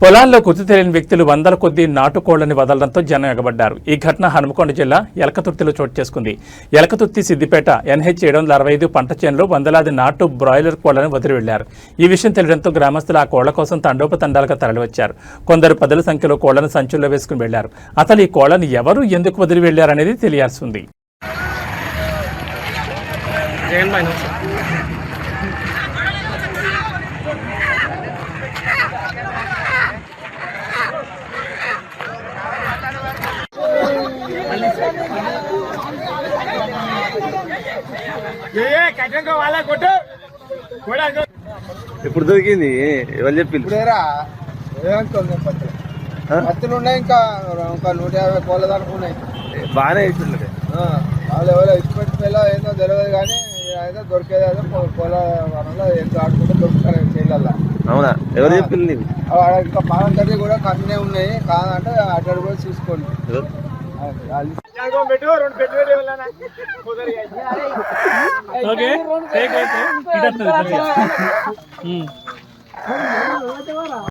పొలాల్లో గుర్తు తెలియని వ్యక్తులు వందల కొద్దీ నాటుకోళ్లని వదలడంతో జనం ఎగబడ్డారు. ఈ ఘటన హనుమకొండ జిల్లా ఎలకతుర్తిలో చోటు చేసుకుంది. ఎలకతుర్తి సిద్దిపేట NH 765 పంట చేనులో వందలాది నాటు బ్రాయిలర్ కోళ్లను వదిలి వెళ్లారు. ఈ విషయం తెలియడంతో గ్రామస్తులు ఆ కోళ్ల కోసం తండోపతండాలుగా తరలివచ్చారు. కొందరు పదుల సంఖ్యలో కోళ్లను సంచుల్లో వేసుకుని వెళ్లారు. అసలు ఈ కోళ్లను ఎవరు ఎందుకు వదిలి వెళ్లారనేది తెలియాల్సి ఉంది. ఇప్పుడు దొరికింది ఎవరు చెప్పింది? పత్తులు ఉన్నాయి, ఇంకా 150 కోళ్ళ దాకా ఉన్నాయి. బాగానే ఇచ్చిండే వాళ్ళు ఎవరో ఇచ్చిపెట్టి పిల్ల ఏందో తెలియదు, కానీ ఏదో దొరికేది ఏదో కోళ్ళ వనంలో ఏందో ఆడుకుంటే దొరుకుతారు చేయాల. అవునా? ఎవరు చెప్పింది? ఇంకా పాలం తల్లి కూడా కన్నే ఉన్నాయి, కాదంటే అటు కూడా చూసుకోండి. ఓకే